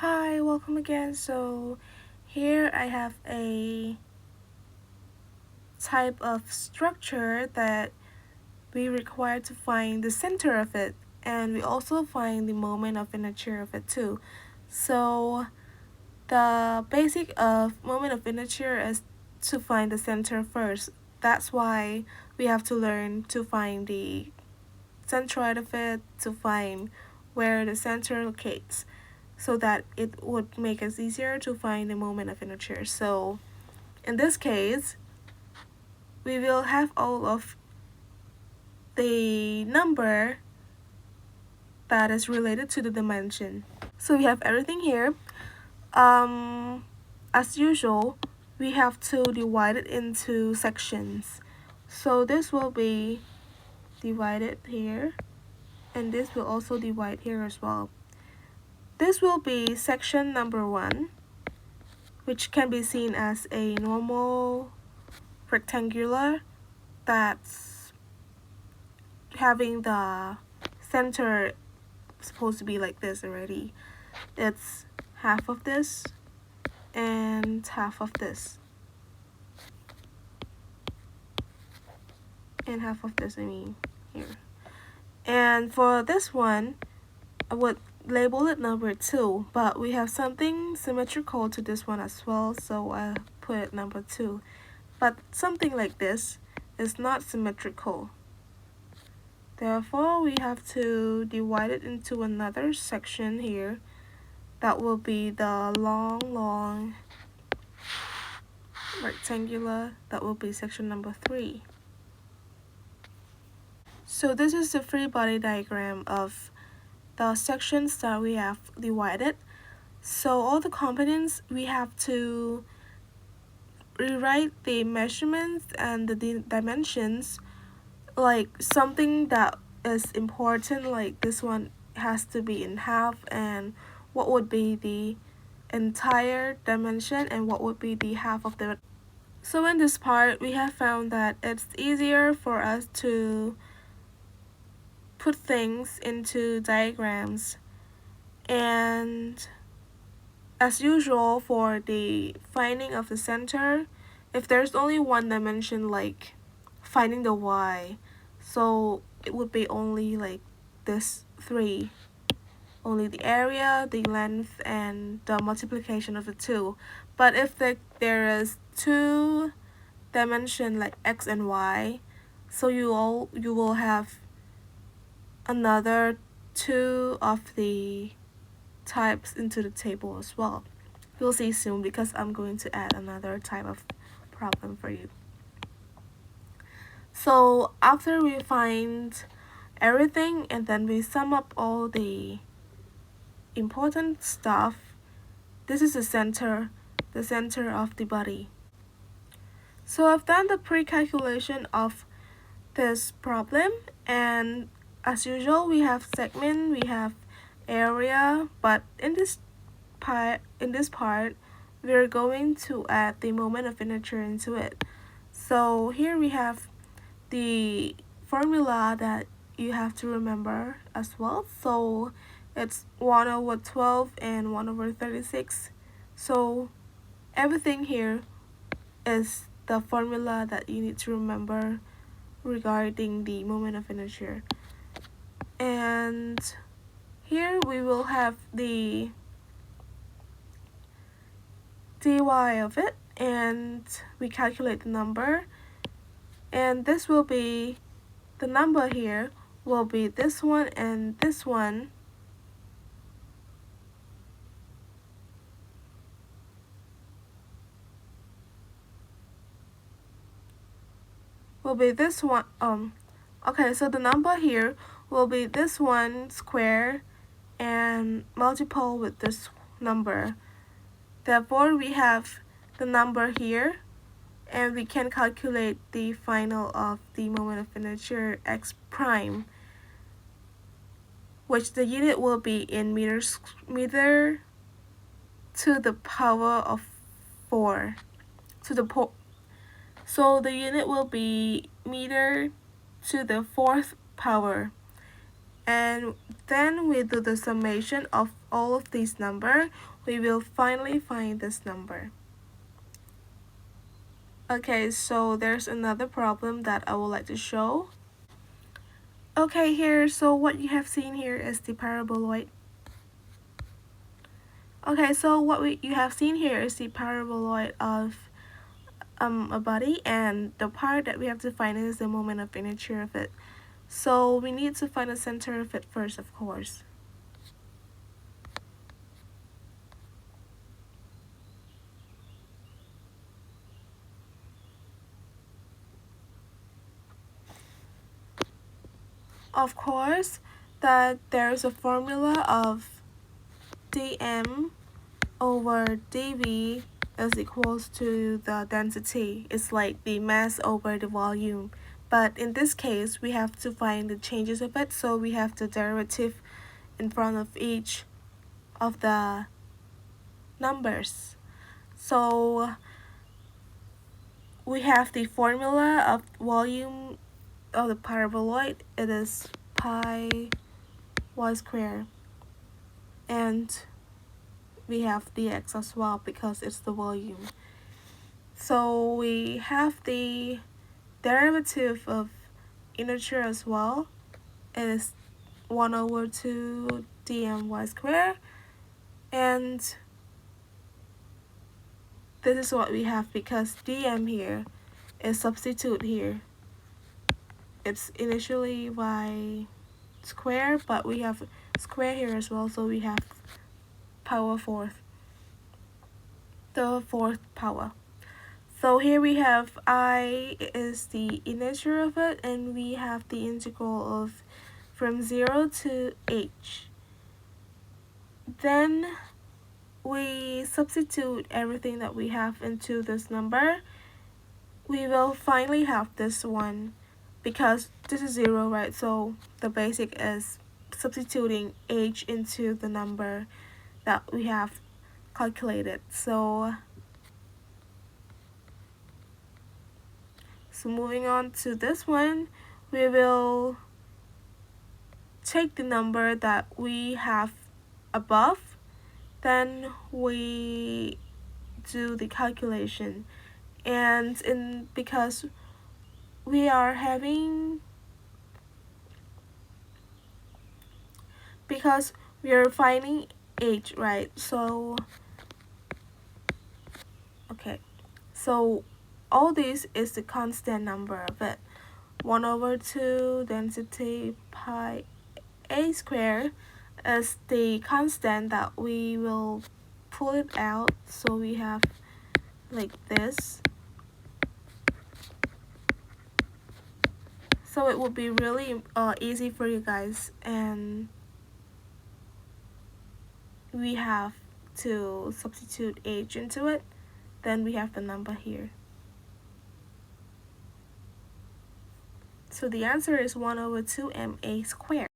Hi, welcome again. So here I have a type of structure that we require to find the center of it, and we also find the moment of inertia of it too. So the basic of moment of inertia is to find the center first. That's why we have to learn to find the centroid of it, to find where the center locates, so that it would make us easier to find the moment of inertia. So in this case, we will have all of the number that is related to the dimension. So we have everything here. As usual, we have to divide it into sections. So this will be divided here, and this will also divide here as well. This will be section number 1, which can be seen as a normal rectangular that's having the center supposed to be like this already. It's half of this and half of this. And half of this, I mean, here. And for this one, I would label it number 2, but we have something symmetrical to this one as well, so I put it number 2. But something like this is not symmetrical. Therefore, we have to divide it into another section here. That will be the long rectangular. That will be section number 3. So this is the free body diagram of the sections that we have divided. So all the components, we have to rewrite the measurements and the dimensions, like something that is important, like this one has to be in half, and what would be the entire dimension and what would be the half of the. So in this part, we have found that it's easier for us to put things into diagrams, and as usual for the finding of the center, if there's only one dimension, like finding the y, so it would be only like this 3, only the area, the length, and the multiplication of the 2. But if there is 2 dimension like x and y, so you will have another 2 of the types into the table as well. You'll see soon, because I'm going to add another type of problem for you. So after we find everything and then we sum up all the important stuff, this is the center of the body. So I've done the pre-calculation of this problem, and as usual, we have segment, we have area, but in this part, we're going to add the moment of inertia into it. So here we have the formula that you have to remember as well. So it's 1 over 12 and 1 over 36. So everything here is the formula that you need to remember regarding the moment of inertia. And here we will have the dy of it, and we calculate the number, and this will be the number here will be this one, and this one will be this one. Okay, so the number here will be this one square and multiple with this number. Therefore, we have the number here, and we can calculate the final of the moment of inertia x prime, which the unit will be in meter to the power of 4 to the so the unit will be meter to the 4th power. and then we do the summation of all of these numbers. We will finally find this number. Okay, so there's another problem that I would like to show. Okay, here, so what you have seen here is the paraboloid. Okay, so what you have seen here is the paraboloid of a body, and the part that we have to find is the moment of inertia of it. So we need to find the center of it first, of course. Of course, that there's a formula of dm over dv is equals to the density. It's like the mass over the volume. But in this case, we have to find the changes of it, so we have the derivative in front of each of the numbers. So we have the formula of volume of the paraboloid. It is pi y squared, and we have dx as well because it's the volume. So we have the derivative of inertia as well. It is 1 over 2 dmy squared, and this is what we have because dm here is substitute here. It's initially y squared, but we have square here as well, so we have power fourth, the fourth power. So here we have I is the inertia of it, and we have the integral of from 0 to h. Then we substitute everything that we have into this number. We will finally have this one because this is 0, right? So the basic is substituting h into the number that we have calculated. So moving on to this one, we will take the number that we have above, then we do the calculation. And because we are finding h, right? So okay, so all this is the constant number of it. 1 over 2 density pi a squared is the constant that we will pull it out. So we have like this. So it will be really easy for you guys, and we have to substitute h into it. Then we have the number here. So the answer is 1 over 2 ma squared.